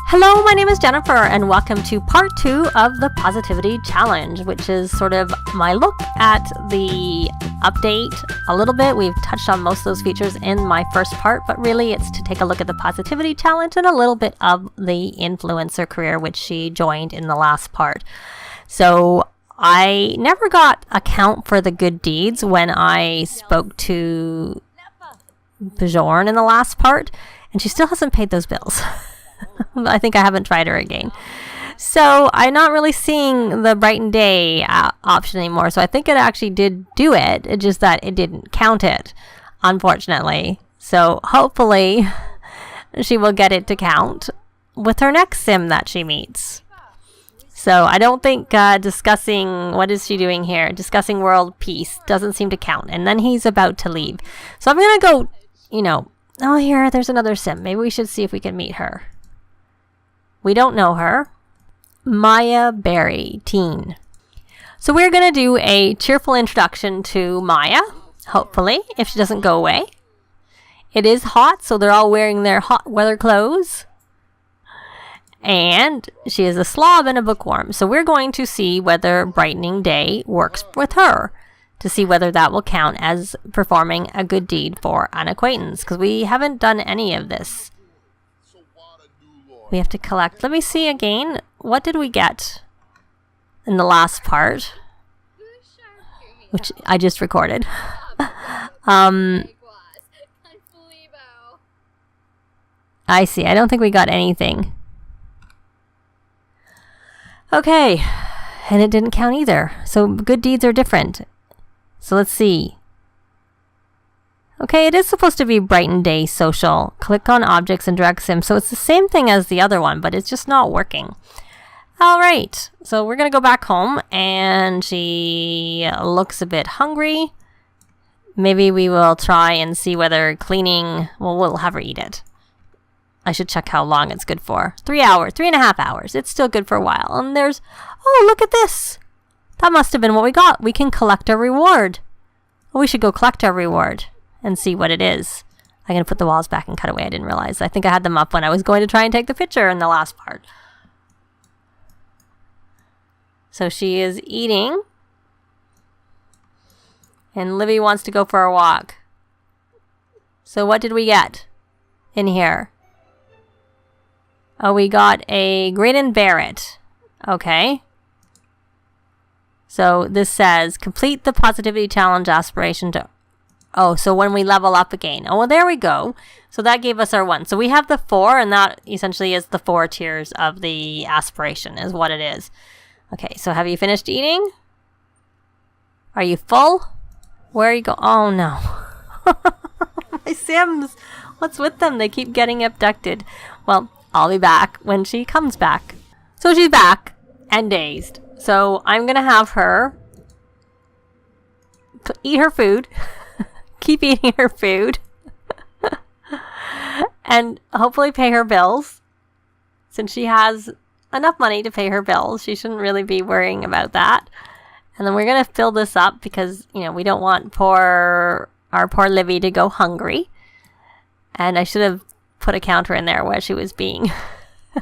Hello, my name is Jennifer, and welcome to part 2 of the Positivity Challenge, which is sort of my look at the update a little bit. We've touched on most of those features in my first part, but really it's to take a look at the Positivity Challenge and a little bit of the influencer career, which she joined in the last part. So I never got a count for the good deeds when I spoke to Bjorn in the last part, and she still hasn't paid those bills. I think I haven't tried her again. So I'm not really seeing the brighten day option anymore. So I think it actually did do it. It's just that it didn't count it, unfortunately. So hopefully she will get it to count with her next sim that she meets. So I don't think discussing, what is she doing here? Discussing world peace doesn't seem to count. And then he's about to leave. So I'm going to go, oh, there's another sim. Maybe we should see if we can meet her. We don't know her. Maya Berry, teen. So we're going to do a cheerful introduction to Maya, hopefully, if she doesn't go away. It is hot, so they're all wearing their hot weather clothes. And she is a slob and a bookworm. So we're going to see whether brightening day works with her, to see whether that will count as performing a good deed for an acquaintance, because we haven't done any of this. We have to collect. Let me see again. What did we get in the last part? Which I just recorded. I see. I don't think we got anything. Okay. And it didn't count either. So good deeds are different. So let's see. Okay, it is supposed to be Brighten Day Social. Click on Objects and drag Sim. So it's the same thing as the other one, but it's just not working. All right, so we're going to go back home, and she looks a bit hungry. Maybe we will try and see whether cleaning, well, we'll have her eat it. I should check how long it's good for. 3 hours, 3.5 hours. It's still good for a while. And there's, oh, look at this. That must have been what we got. We can collect a reward. Well, we should go collect our reward and see what it is. I'm going to put the walls back and cut away. I didn't realize. I think I had them up when I was going to try and take the picture in the last part. So she is eating. And Livy wants to go for a walk. So what did we get in here? Oh, we got a Grin and Bear It. Okay. So this says, complete the Positivity Challenge aspiration to... Oh, so when we level up again. Oh, well, there we go. So that gave us our 1. So we have the 4, and that essentially is the 4 tiers of the aspiration, is what it is. Okay, so have you finished eating? Are you full? Where are you going? Oh, no. My Sims. What's with them? They keep getting abducted. Well, I'll be back when she comes back. So she's back and dazed. So I'm going to have her eat her food. Keep eating her food. And hopefully pay her bills. Since she has enough money to pay her bills, she shouldn't really be worrying about that. And then we're going to fill this up because, we don't want our poor Livy to go hungry. And I should have put a counter in there where she was being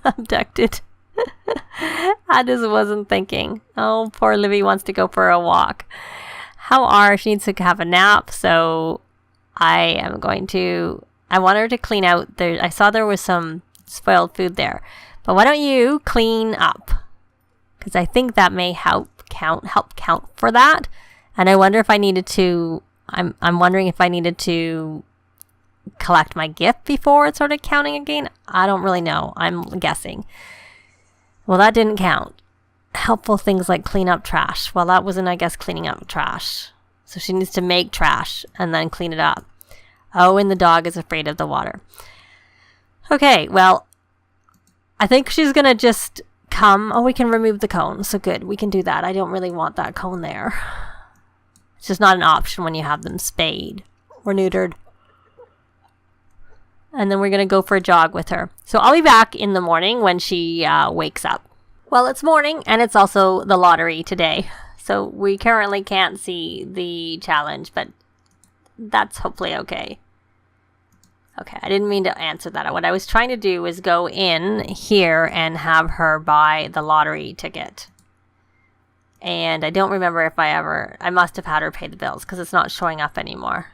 abducted. I just wasn't thinking. Oh, poor Livy wants to go for a walk. She needs to have a nap, so I want her to clean out there. I saw there was some spoiled food there, but why don't you clean up? Because I think that may help count for that. And I wonder if I needed to, I'm wondering if I needed to collect my gift before it started counting again. I don't really know. I'm guessing. Well, that didn't count. Helpful things like clean up trash. Well, that wasn't, I guess, cleaning up trash. So she needs to make trash and then clean it up. Oh, and the dog is afraid of the water. Okay, well, I think she's going to just come. Oh, we can remove the cone. So good, we can do that. I don't really want that cone there. It's just not an option when you have them spayed or neutered. And then we're going to go for a jog with her. So I'll be back in the morning when she wakes up. Well, it's morning, and it's also the lottery today. So we currently can't see the challenge, but that's hopefully okay. Okay, I didn't mean to answer that. What I was trying to do is go in here and have her buy the lottery ticket. And I don't remember if I must have had her pay the bills because it's not showing up anymore.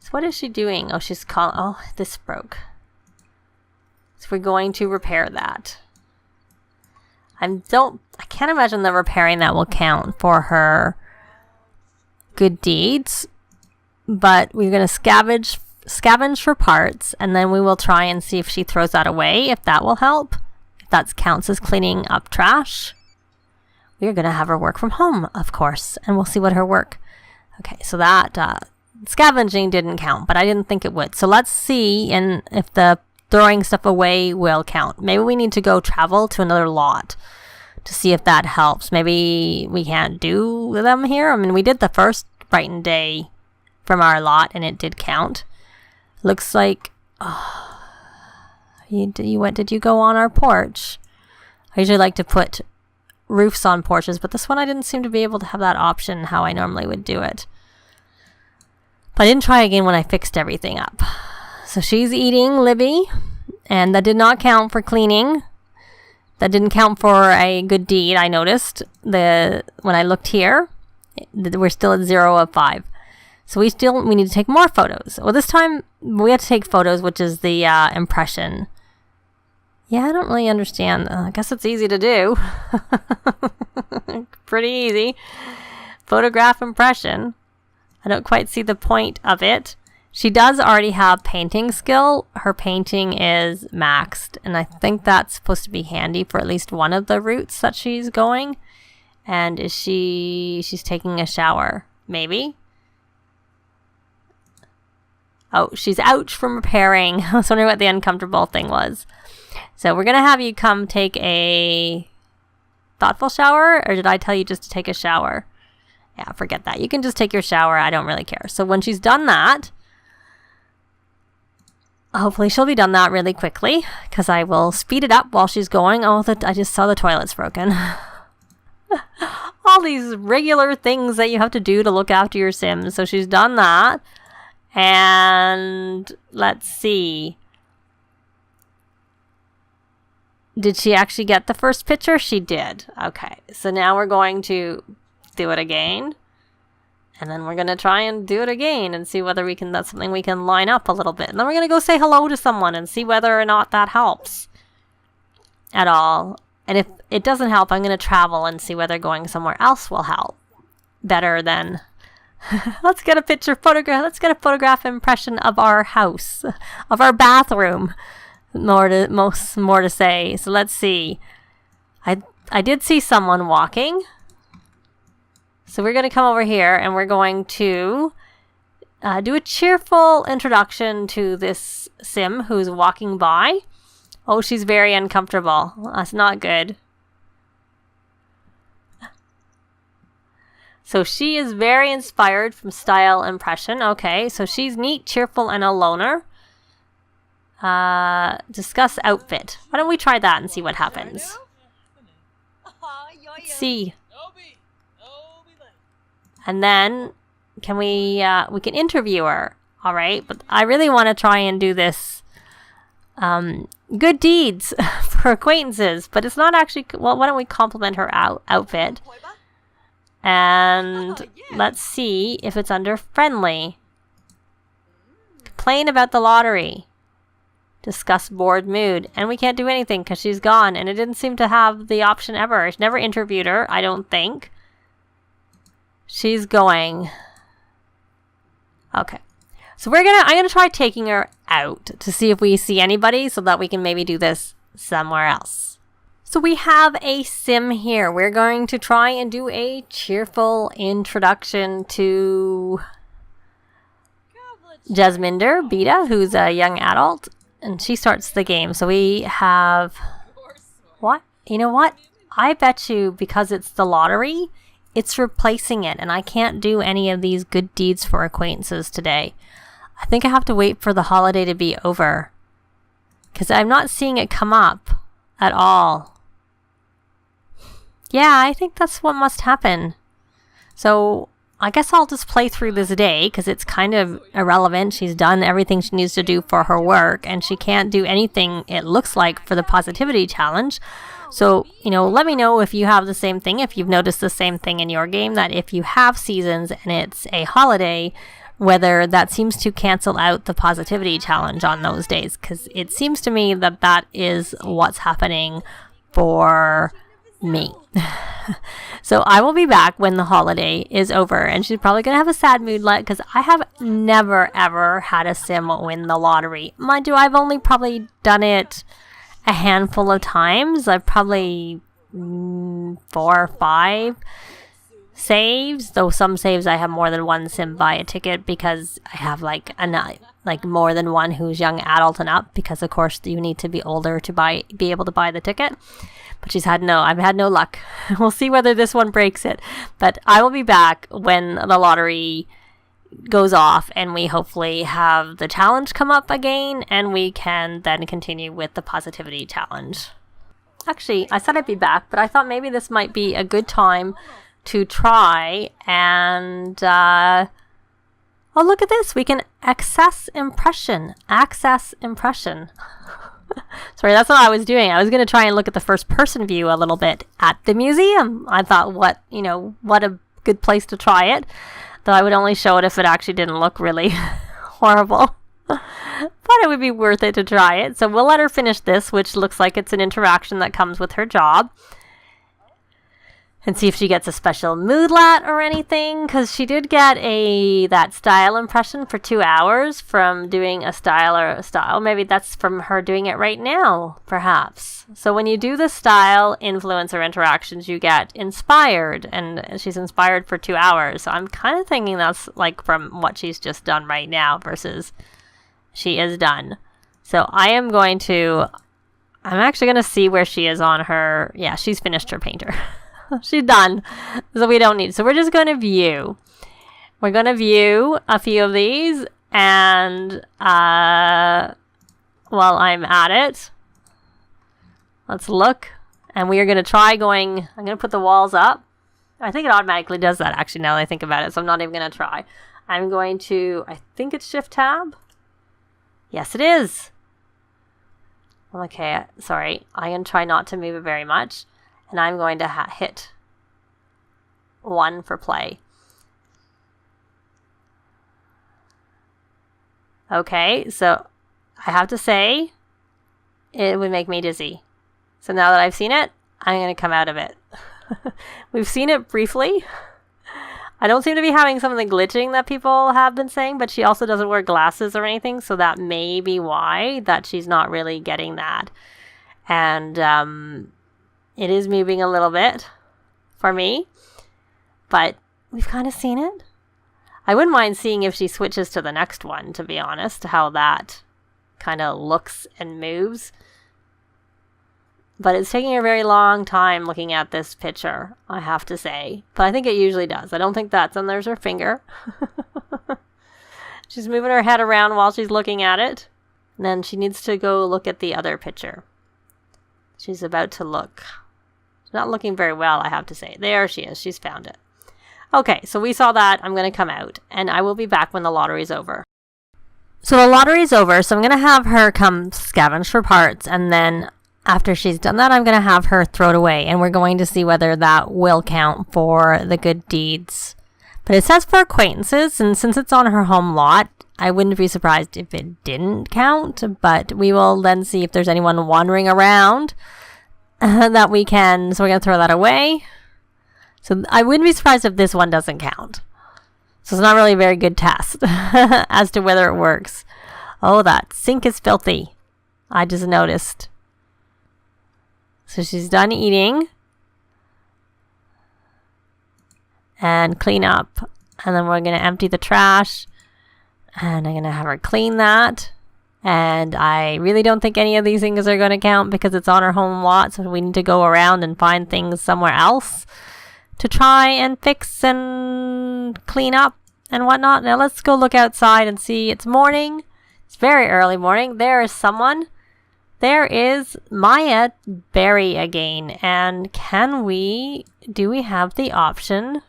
So what is she doing? Oh, she's calling, oh, this broke. So we're going to repair that. I can't imagine that repairing that will count for her good deeds, but we're going to scavenge for parts, and then we will try and see if she throws that away, if that will help. If that counts as cleaning up trash. We're going to have her work from home, of course, and we'll see what her work. Okay, so that scavenging didn't count, but I didn't think it would. So let's see if the throwing stuff away will count. Maybe we need to go travel to another lot to see if that helps. Maybe we can't do them here. I mean, we did the first Brighton day from our lot, and it did count. Looks like did you go on our porch? I usually like to put roofs on porches, but this one I didn't seem to be able to have that option how I normally would do it. But I didn't try again when I fixed everything up. So she's eating Libby, and that did not count for cleaning. That didn't count for a good deed, I noticed. When I looked here, we're still at 0 of 5. So we need to take more photos. Well, this time we have to take photos, which is the impression. Yeah, I don't really understand. I guess it's easy to do. Pretty easy. Photograph impression. I don't quite see the point of it. She does already have painting skill. Her painting is maxed, and I think that's supposed to be handy for at least one of the routes that she's going. And she's taking a shower? Maybe? Oh, she's out from repairing. I was wondering what the uncomfortable thing was. So we're going to have you come take a thoughtful shower, or did I tell you just to take a shower? Yeah, forget that. You can just take your shower. I don't really care. So when she's done that, hopefully she'll be done that really quickly, because I will speed it up while she's going. Oh, I just saw the toilet's broken. All these regular things that you have to do to look after your Sims. So she's done that. And let's see. Did she actually get the first picture? She did. Okay. So now we're going to do it again. And then we're going to try and do it again and see whether that's something we can line up a little bit. And then we're going to go say hello to someone and see whether or not that helps at all. And if it doesn't help, I'm going to travel and see whether going somewhere else will help better than... Let's get a photograph. Let's get a photograph impression of our house, of our bathroom. More to say. So let's see. I did see someone walking. So we're going to come over here and we're going to do a cheerful introduction to this Sim who's walking by. Oh, she's very uncomfortable. That's not good. So she is very inspired from style impression. Okay, so she's neat, cheerful, and a loner. Discuss outfit. Why don't we try that and see what happens? Let's see. And then we can interview her. All right, but I really want to try and do this good deeds for acquaintances, but it's not actually. Well, why don't we compliment her outfit? And let's see if it's under friendly. Complain about the lottery. Discuss bored mood. And we can't do anything because she's gone. And it didn't seem to have the option ever. I've never interviewed her, I don't think. She's going. Okay. So I'm gonna try taking her out to see if we see anybody so that we can maybe do this somewhere else. So we have a Sim here. We're going to try and do a cheerful introduction to Jasminder Beta, who's a young adult, and she starts the game. So we have... What? You know what? I bet you because it's the lottery, it's replacing it, and I can't do any of these good deeds for acquaintances today. I think I have to wait for the holiday to be over, because I'm not seeing it come up at all. Yeah, I think that's what must happen. So I guess I'll just play through this day because it's kind of irrelevant. She's done everything she needs to do for her work, and she can't do anything, it looks like, for the positivity challenge. So, let me know if you have the same thing, if you've noticed the same thing in your game, that if you have seasons and it's a holiday, whether that seems to cancel out the positivity challenge on those days, because it seems to me that that is what's happening for me. So I will be back when the holiday is over, and she's probably going to have a sad mood because I have never ever had a sim win the lottery. Mind you, I've only probably done it a handful of times. I've probably 4 or 5 saves, though some saves I have more than one sim buy a ticket because I have like more than one who's young adult and up, because of course you need to be older to be able to buy the ticket. But I've had no luck. We'll see whether this one breaks it. But I will be back when the lottery goes off and we hopefully have the challenge come up again, and we can then continue with the positivity challenge. Actually, I said I'd be back, but I thought maybe this might be a good time to try and oh, look at this. We can access impression. Sorry, that's what I was doing. I was going to try and look at the first person view a little bit at the museum. I thought, what a good place to try it. Though I would only show it if it actually didn't look really horrible. But it would be worth it to try it. So we'll let her finish this, which looks like it's an interaction that comes with her job. And see if she gets a special moodlet or anything, because she did get that style impression for 2 hours from doing a style. Maybe that's from her doing it right now, perhaps. So when you do the style influencer interactions, you get inspired, and she's inspired for 2 hours. So I'm kind of thinking that's like from what she's just done right now versus she is done. So I'm actually going to see where she is on her. Yeah, she's finished her painter. She's done, so we don't need. So we're just going to view. We're going to view a few of these, and while I'm at it, let's look. And we are going to try going. I'm going to put the walls up. I think it automatically does that, actually, now that I think about it. So I'm not even going to try. I'm going to. I think it's Shift Tab. Yes, it is. Okay, sorry. I'm going to try not to move it very much. And I'm going to hit 1 for play. Okay, so I have to say, it would make me dizzy. So now that I've seen it, I'm going to come out of it. We've seen it briefly. I don't seem to be having some of the glitching that people have been saying, but she also doesn't wear glasses or anything, so that may be why that she's not really getting that. And it is moving a little bit for me, but we've kind of seen it. I wouldn't mind seeing if she switches to the next one, to be honest, how that kind of looks and moves. But it's taking a very long time looking at this picture, I have to say. But I think it usually does. I don't think that's, and there's her finger. She's moving her head around while she's looking at it. And then she needs to go look at the other picture. She's about to look. She's not looking very well, I have to say. There she is. She's found it. Okay, so we saw that. I'm going to come out, and I will be back when the lottery's over. So the lottery's over, so I'm going to have her come scavenge for parts, and then after she's done that, I'm going to have her throw it away, and we're going to see whether that will count for the good deeds. But it says for acquaintances, and since it's on her home lot, I wouldn't be surprised if it didn't count, but we will then see if there's anyone wandering around that we can. So we're going to throw that away. So I wouldn't be surprised if this one doesn't count. So it's not really a very good test as to whether it works. Oh, that sink is filthy. I just noticed. So she's done eating. And clean up. And then we're going to empty the trash. And I'm going to have her clean that. And I really don't think any of these things are going to count because it's on her home lot. So we need to go around and find things somewhere else to try and fix and clean up and whatnot. Now let's go look outside and see. It's morning. It's very early morning. There is someone. There is Maya Berry again. And do we have the option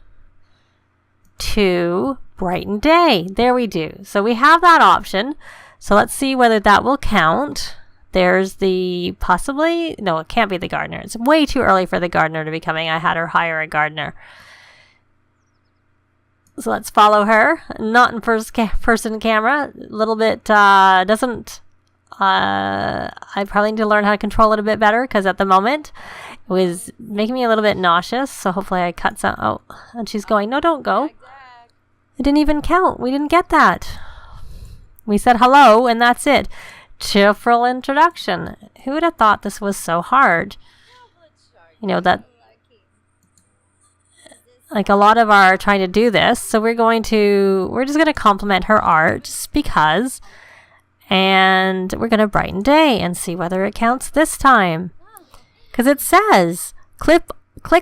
to brighten day. There we do. So we have that option. So let's see whether that will count. There's the possibly, no, it can't be the gardener. It's way too early for the gardener to be coming. I had her hire a gardener. So let's follow her. Not in first-person camera. A little bit doesn't. I probably need to learn how to control it a bit better because at the moment it was making me a little bit nauseous. So hopefully I cut some. Oh, and she's going, no, don't go. It didn't even count. We didn't get that. We said hello and that's it. Cheerful introduction. Who would have thought this was so hard? You know, that like a lot of our trying to do this. So we're just going to compliment her art just because. And we're going to brighten day and see whether it counts this time. Because it says, click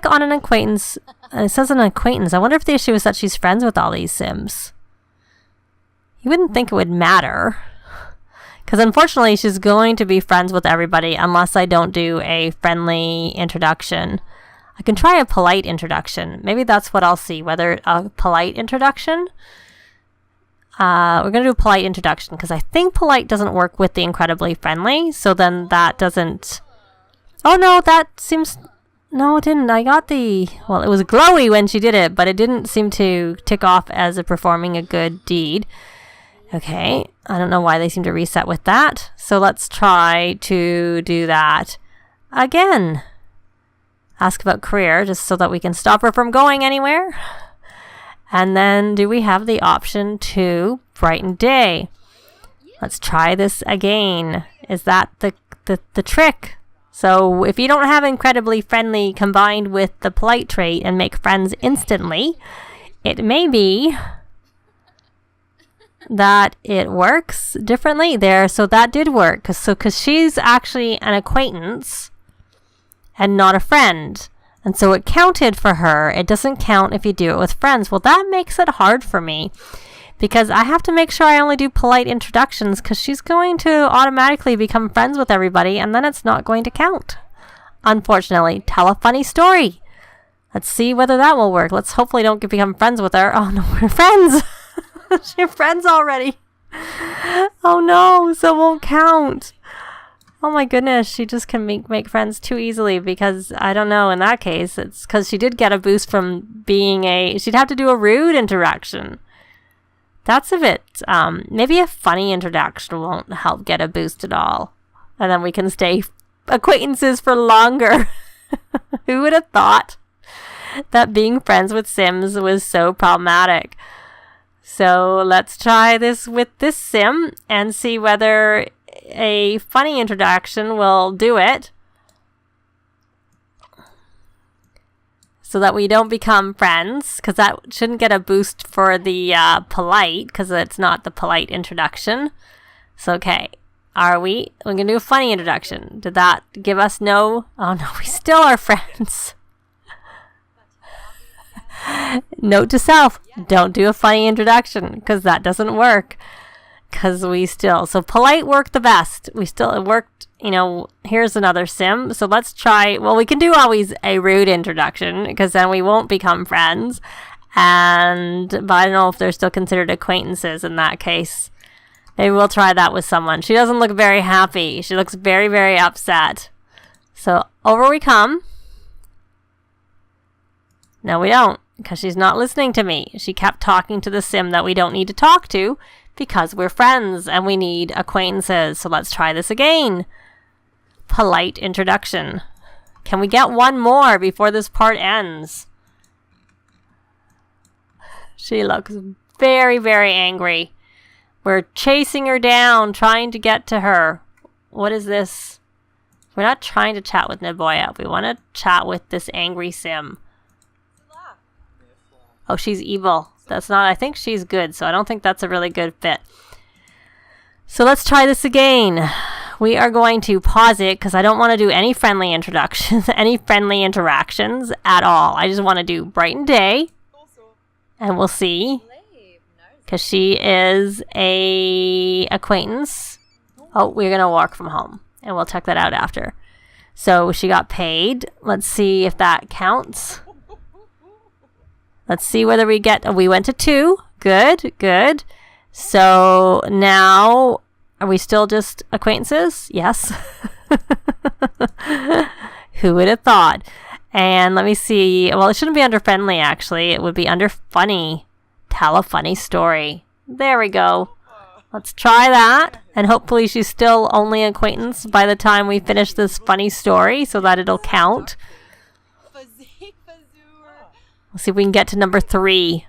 on an acquaintance. It says an acquaintance. I wonder if the issue is that she's friends with all these Sims. You wouldn't think it would matter. Because unfortunately, she's going to be friends with everybody unless I don't do a friendly introduction. I can try a polite introduction. Maybe that's what I'll see, whether a polite introduction. We're going to do a polite introduction because I think polite doesn't work with the incredibly friendly. So then that doesn't... Oh, no, that seems... No, it didn't. I got the... Well, it was glowy when she did it, but it didn't seem to tick off as performing a good deed. Okay. I don't know why they seem to reset with that. So let's try to do that again. Ask about career just so that we can stop her from going anywhere. And then do we have the option to brighten day? Let's try this again. Is that the trick? So if you don't have incredibly friendly combined with the polite trait and make friends instantly, it may be that it works differently there. So that did work because she's actually an acquaintance and not a friend. And so it counted for her. It doesn't count if you do it with friends. Well, that makes it hard for me because I have to make sure I only do polite introductions because she's going to automatically become friends with everybody and then it's not going to count. Unfortunately, tell a funny story. Let's see whether that will work. Let's hopefully don't become friends with her. Oh no, we're friends. We're friends already. Oh no, so it won't count. Oh my goodness, she just can make friends too easily because, I don't know, in that case, it's because she did get a boost from being she'd have to do a rude interaction. That's a bit, maybe a funny introduction won't help get a boost at all. And then we can stay acquaintances for longer. Who would have thought that being friends with Sims was so problematic? So let's try this with this Sim and see whether a funny introduction will do it so that we don't become friends because that shouldn't get a boost for the polite because it's not the polite introduction. So okay, we're gonna do a funny introduction. Did that give us no? Oh no, we still are friends. Note to self, don't do a funny introduction because that doesn't work. Because so polite worked the best. It worked, here's another Sim. So let's try, well, we can do always a rude introduction because then we won't become friends. But I don't know if they're still considered acquaintances in that case. Maybe we'll try that with someone. She doesn't look very happy. She looks very, very upset. So over we come. No, we don't because she's not listening to me. She kept talking to the Sim that we don't need to talk to. Because we're friends and we need acquaintances. So let's try this again. Polite introduction. Can we get one more before this part ends? She looks very, very angry. We're chasing her down, trying to get to her. What is this? We're not trying to chat with Naboya. We want to chat with this angry Sim. Oh, she's evil. That's not, I think she's good, so I don't think that's a really good fit. So let's try this again. We are going to pause it because I don't want to do any friendly introductions, any friendly interactions at all. I just want to do brighten day, and we'll see. Because she is a acquaintance. Oh, we're going to walk from home, and we'll check that out after. So she got paid. Let's see if that counts. Let's see whether we get, we went to 2. Good, good. So now, are we still just acquaintances? Yes. Who would have thought? And let me see. Well, it shouldn't be under friendly, actually. It would be under funny. Tell a funny story. There we go. Let's try that. And hopefully she's still only acquaintance by the time we finish this funny story so that it'll count. Let's see if we can get to number 3.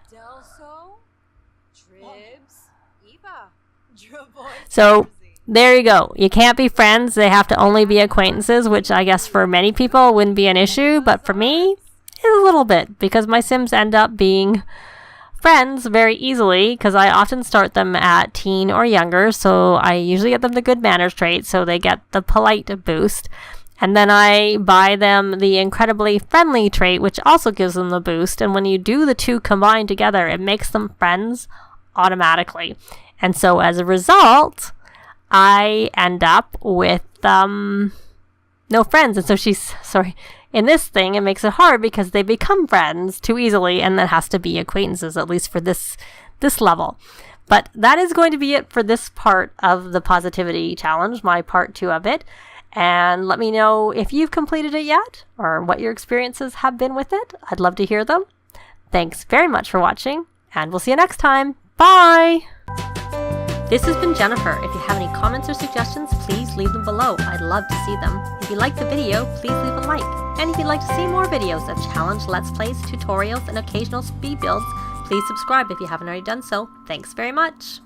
So there you go. You can't be friends. They have to only be acquaintances, which I guess for many people wouldn't be an issue. But for me, it's a little bit because my Sims end up being friends very easily because I often start them at teen or younger. So I usually get them the good manners trait so they get the polite boost. And then I buy them the incredibly friendly trait, which also gives them the boost. And when you do the two combined together, it makes them friends automatically. And so as a result, I end up with no friends. And so in this thing, it makes it hard because they become friends too easily, and that has to be acquaintances, at least for this level. But that is going to be it for this part of the positivity challenge, my part 2 of it. And let me know if you've completed it yet or what your experiences have been with it. I'd love to hear them. Thanks very much for watching, and we'll see you next time. Bye! This has been Jennifer. If you have any comments or suggestions, please leave them below. I'd love to see them. If you liked the video, please leave a like. And if you'd like to see more videos of challenge, let's plays, tutorials, and occasional speed builds, please subscribe if you haven't already done so. Thanks very much.